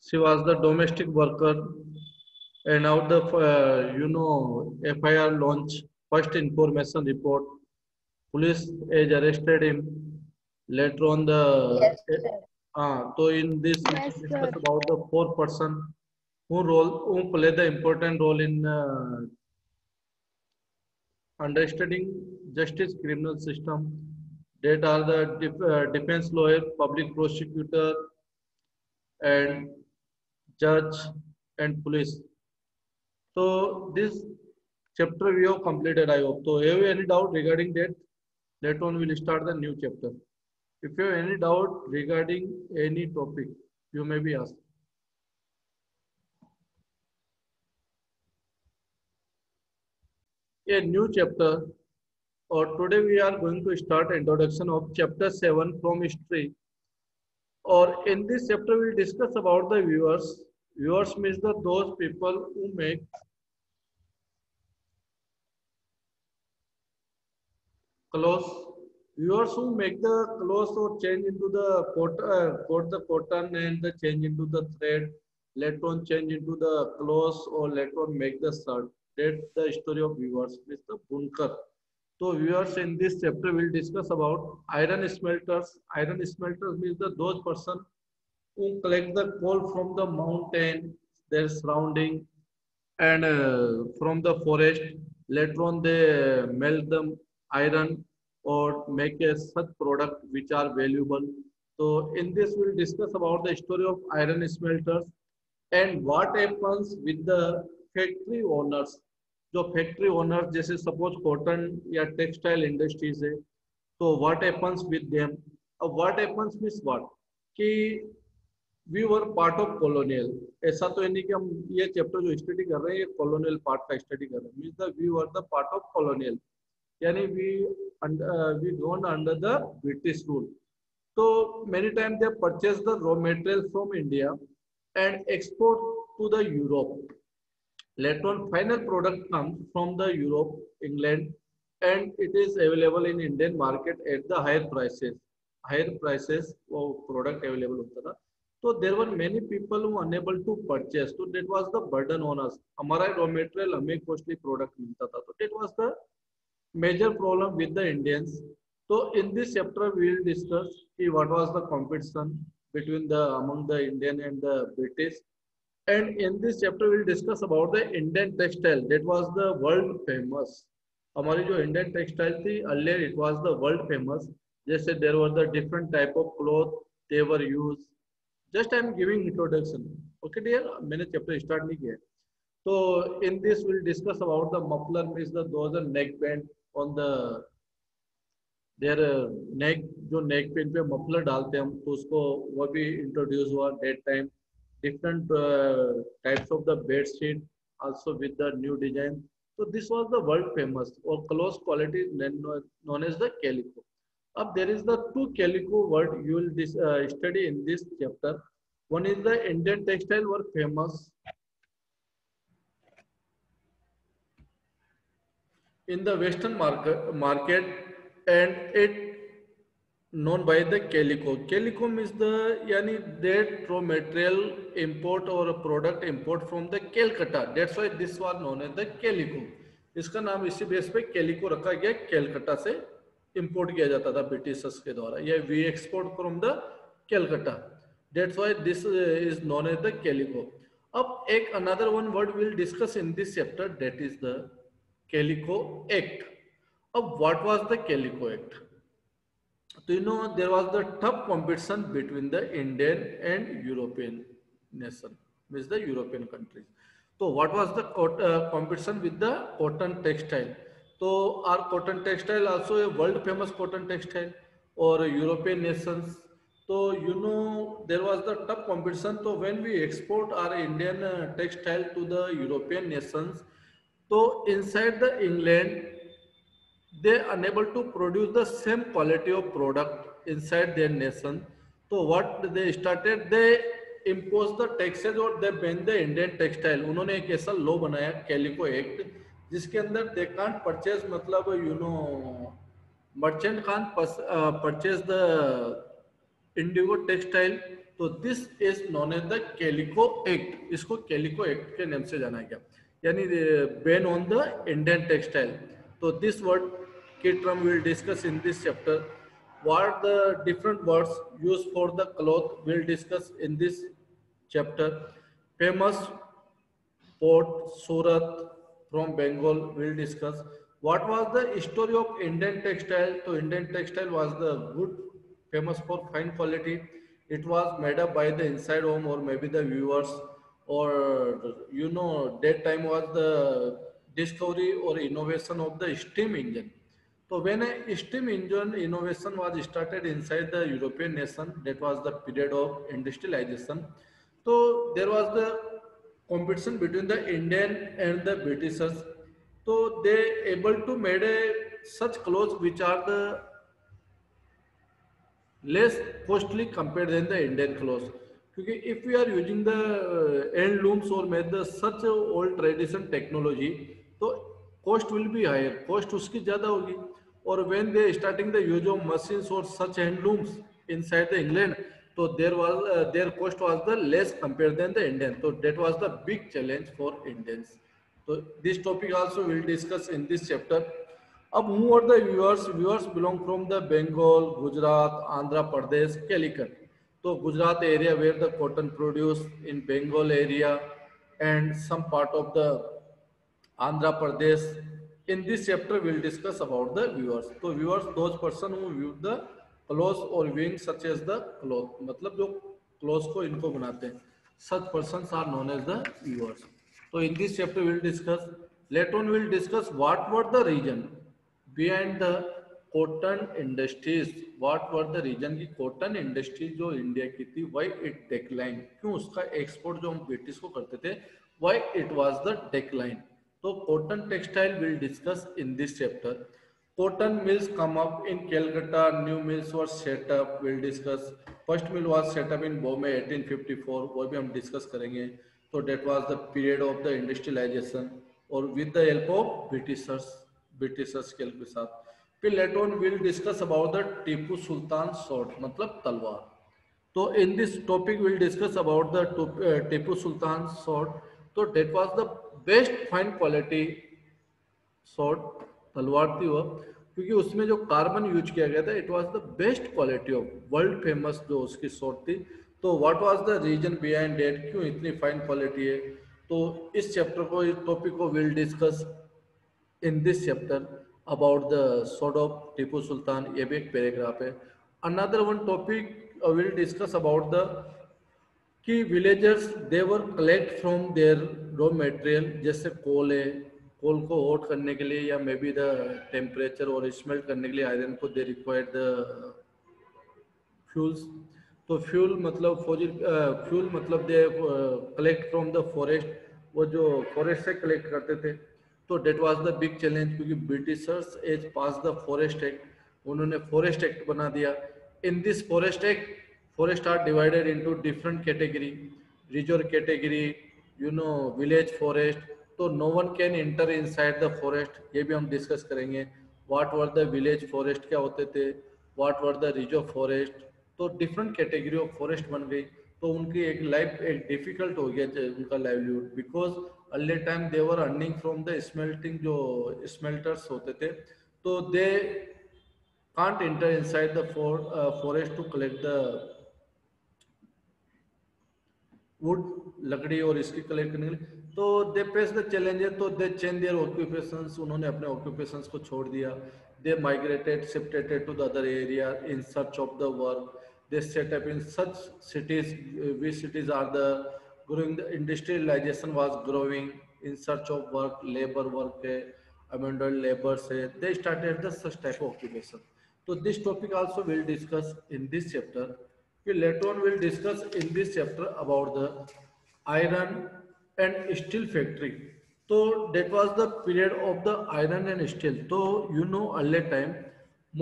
She was the domestic worker, and now the FIR launch first information report. Police has arrested him. Later on, Yes, sir. so in this we Yes, will discuss sir. about the four person who play the important role in understanding justice criminal system. That are the defense lawyer, public prosecutor, and judge and police. So this chapter we have completed, I hope. So have you any doubt regarding that? Later on we'll start the new chapter. If you have any doubt regarding any topic, you may be asked. A new chapter, or today we are going to start introduction of chapter 7 from history. Or in this chapter we'll discuss about the viewers. Viewers means the those people who make clothes. Viewers who make the clothes or change into the coat the cotton and the change into the thread, later on change into the clothes or later on make the shirt. That's the story of viewers, Mr. Bunker. So viewers, in this chapter we'll discuss about iron smelters. Iron smelters means the those person who collect the coal from the mountain, their surrounding, and from the forest. Later on, they melt the iron or make a such product which are valuable. So in this, we'll discuss about the story of iron smelters and what happens with the factory owners. जो factory owner जैसे suppose cotton या textile industries है तो what happens with them अब what happens means what कि we were part of colonial ऐसा तो है नहीं कि हम ये चैप्टर जो स्टडी कर रहे हैं ये कॉलोनियल पार्ट का स्टडी कर रहे हैं means the we were the part of colonial यानी we govern under the British rule so many times they purchase the raw materials from India and export to the Europe. Later on, final product comes from the Europe, England, and it is available in Indian market at the higher prices. Higher prices वो product available होता था. So there were many people who were unable to purchase. So that was the burden on us. हमारा raw material हमें costly product मिलता था. So that was the major problem with the Indians. So in this chapter we will discuss what was the competition between the among the Indian and the British. And in this chapter we'll discuss about the Indian textile that was the world famous. हमारी जो Indian textile थी earlier it was the world famous. जैसे there were the different type of cloth they were used. Just I am giving introduction. Okay dear, मैंने chapter start नहीं किया. So in this we'll discuss about the muffler means the those are neck band on the their neck जो neck pain पे muffler डालते हैं हम तो उसको वो भी इंट्रोड्यूस हुआ that time different types of the bed sheet also with the new design. So this was the world famous or close quality known as the calico. Up there is the two calico word you will study in this chapter. One is the Indian textile were famous in the Western market and it known by the calico. Calico means the yani that raw material import or a product import from the Calcutta. That's why this was known as the calico. इसका नाम इसी base पे calico रखा गया Calcutta से import किया जाता था ब्रिटिशर्स के द्वारा या we export from the Calcutta that's why this is known as the calico अब एक another one word will discuss in this chapter that is the calico act अब what was the calico act So you know there was the tough competition between the Indian and European nation, means the European countries. So what was the competition with the cotton textile? So our cotton textile also a world famous cotton textile or European nations. So you know there was the tough competition. So when we export our Indian textile to the European nations, so inside the England they unable to produce the same quality of product inside their nation. So what they started, they impose the taxes और they ban the Indian textile. उन्होंने एक ऐसा law बनाया calico act जिसके अंदर they can't purchase मतलब you know merchant can't purchase the indigo textile. तो this is known as the calico act, इसको कैलिको एक्ट के नाम से जाना गया, यानी ban on the Indian textile. तो दिस वर्ड की term will discuss in this chapter. What the different words used for the cloth will discuss in this chapter. Famous port Surat from Bengal will discuss. What was the story of Indian textile? So Indian textile was the good, famous for fine quality. It was made up by the inside home or maybe the viewers, or that time was the discovery or innovation of the steam engine. So when a steam engine innovation was started inside the European nation, that was the period of industrialization. So there was the competition between the Indian and the Britishers. So they able to made a such clothes which are the less costly compared than the Indian clothes. क्योंकि if we are using the handlooms or made the such old tradition technology, तो cost will be higher, cost उसकी ज़्यादा होगी। और when they starting the use of machines or such handlooms inside the England, so there was their cost was the less compared than the Indian. So that was the big challenge for Indians. So this topic also we'll discuss in this chapter. अब who are the viewers? Viewers belong from the Bengal, Gujarat, Andhra Pradesh, Calicut. So Gujarat area where the cotton produced, in Bengal area and some part of the Andhra Pradesh. In this chapter, we'll discuss about the viewers. So viewers, those person who view the clothes or viewing such as the cloth, मतलब जो clothes को इनको बनाते हैं, such persons are known as the viewers. So in this chapter, we'll discuss. Later on, we'll discuss what were the reason behind the cotton industries. What were the reason की cotton industry जो India की थी, why it declined? क्यों उसका export जो हम British को करते थे, why it was the decline? So cotton textile will discuss in this chapter. Cotton mills come up in Calcutta, new mills were set up, we'll discuss. First mill was set up in Bombay 1854, वो भी हम discuss करेंगे. So that was the period of the industrialization और with the help of Britishers के help के साथ. फिर later on we'll discuss about the Tipu Sultan sword, मतलब तलवार. So in this topic we'll discuss about the Tipu Sultan sword. So that was the best fine quality sword, तलवार थी वो, क्योंकि उसमें जो कार्बन यूज किया गया था, it was the best quality of world famous जो उसकी स्वord थी. तो what was the reason behind that, क्यों इतनी फाइन क्वालिटी है? तो इस चैप्टर को, इस टॉपिक को will discuss in this chapter about the sword of Tipu Sultan. ये भी एक पैराग्राफ है. Another one topic will discuss about the कि villagers their collect from their raw material, जैसे कोल है, कोल को हॉट करने के लिए या मे बी द टेम्परेचर और स्मेल्ट करने के लिए आयरन को दे रिक्वायर्ड द फ्यूल्स. तो फ्यूल मतलब फ्यूल मतलब they collect from the forest, वो जो फॉरेस्ट से कलेक्ट करते थे. तो that was the big challenge, क्योंकि Britishers as pass the forest act, उन्होंने फॉरेस्ट एक्ट बना दिया. In this forest act, forest are divided into different category, reserve category, village forest. तो no one can enter inside the forest, ये भी हम discuss करेंगे. what were the village forest क्या होते थे, what were the reserve forest. तो different category of forest बन गई. तो उनकी एक लाइफ एक डिफिकल्ट हो गया उनका livelihood, because early time they were earning from the smelting, जो स्मेल्टर्स होते थे. तो दे can't enter inside the forest to collect the would, लकड़ी और इसकी कलेक्ट करने के लिए. तो दे फेस द चैलेंजेस, तो दे चेंज देयर ऑक्यूपेशंस, उन्होंने अपने ऑक्यूपेशंस को छोड़ दिया. They migrated, shifted to the other area in search of the work. They set up in such cities, we cities are the growing, the industrialisation was growing in search of work, labour work है, abundant labours है. They started the such type of occupation. तो this topic also will discuss in this chapter. Later on we'll discuss in this chapter about the iron and steel factory. So that was the period of the iron and steel. तो earlier time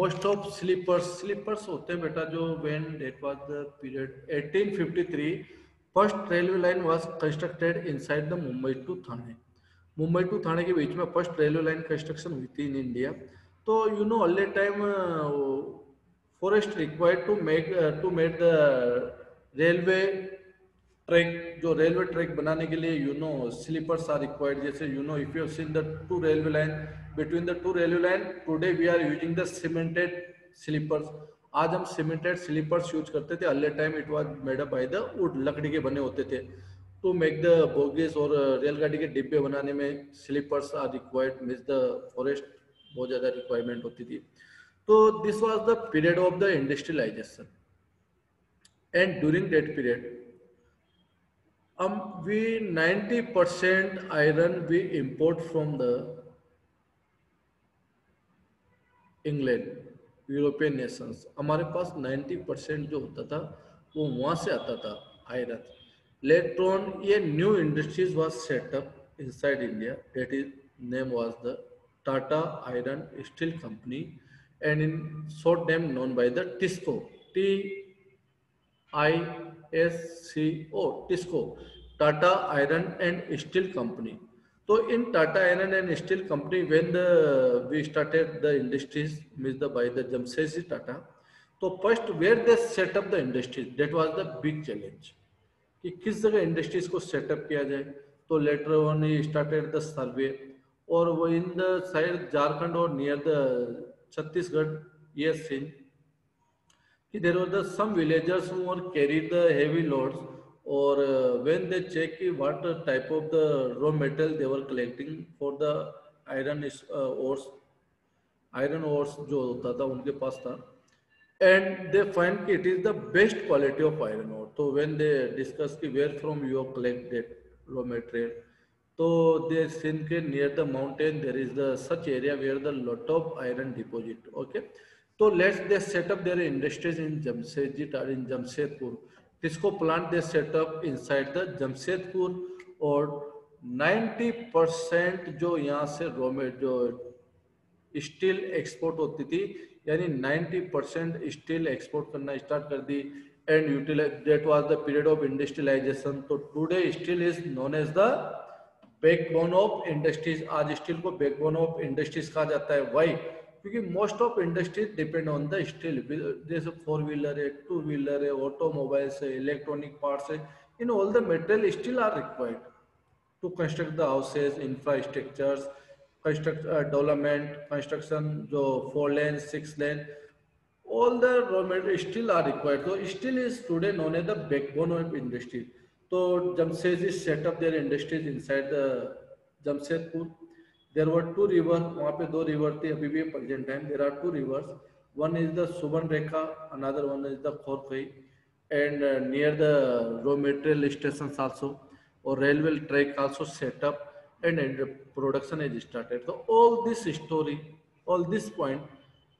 most of sleepers होते हैं बेटा, जो when that was the period 1853 first railway line was constructed inside the Mumbai to Thane. Mumbai to Thane के बीच में first railway line construction हुई थी इन इंडिया. तो early time forest required to make the railway track, जो railway track बनाने के लिए स्लीपर्स आर रिक्वायर्ड, जैसे if you seen the two railway line, between the two railway line today we are using the cemented sleepers. आज हम cemented sleepers use करते थे, earlier time it was made up by the wood, लकड़ी के बने होते थे। To make the bogies, और रेलगाड़ी के डिब्बे बनाने में sleepers are required, means the forest बहुत ज़्यादा रिक्वायरमेंट होती थी। तो this was the period of the industrialization, and during that period we 90% iron we import from the England, European nations. हमारे पास 90% जो होता था वो वहाँ से आता था, आयरन। लेटर ऑन ये new industries was setup inside India, that is name was the Tata iron steel company, and in short name known by the TISCO, TISCO, TISCO, Tata iron and steel company. So in Tata Iron and Steel Company, when we started the industries, means by the Jamshedji Tata, so first where they set up the industries, that was the big challenge. कि किस जगह industries को setup किया जाए। तो later on he started the survey, और वो in the side Jharkhand और नियर द छत्तीसगढ़, ये सीन कि there were the some villagers who were carried the heavy loads, or when they check what type of the raw metal they were collecting for the iron ores, iron ores जो होता था उनके पास था, and they find कि it is the best quality of iron ore. So when they discuss कि where from you have collected raw material, so they seen कि near the mountain there is the such area where the lot of iron deposit. Okay, so let's they set up their industries in Jamshedji or in Jamshedpur. Tisco plant they set up inside the Jamshedpur, और 90% जो यहाँ से raw जो steel export होती थी, यानी 90% steel export करना start कर दी, and utilise, that was the period of industrialisation. तो today steel is known as the backbone of industries. आज स्टील को बैकबोन ऑफ इंडस्ट्रीज कहा जाता है। वाई? क्योंकि most of industries depend on the steel, जैसे फोर व्हीलर है, two wheeler है, ऑटोमोबाइल्स है, इलेक्ट्रॉनिक पार्ट्स है, in all the material steel are required to construct the houses, infrastructures, construct development, construction, जो 4 lane, 6 lane, all the raw material still are required. So still is today known as the backbone of industry. So Jamshedji set up their industries inside the Jamshedpur. There were two rivers, वहाँ पे दो river थे, अभी भी present time there are two rivers. One is the Suban Rekha, another one is the Khorkai, and near the raw material stations also, or railway track also set up, and production is started. So all this story, all this point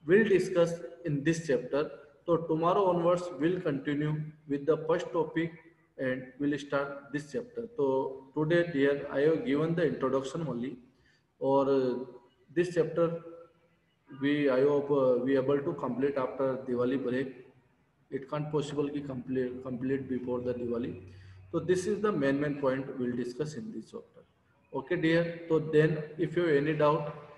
we'll discuss in this chapter. So tomorrow onwards we'll continue with the first topic, and we'll start this chapter. So today, dear, I have given the introduction only, or this chapter we I hope we able to complete after Diwali break. It can't possible to complete before the Diwali. So this is the main point we'll discuss in this chapter. Okay, dear. So then, if you have any doubt,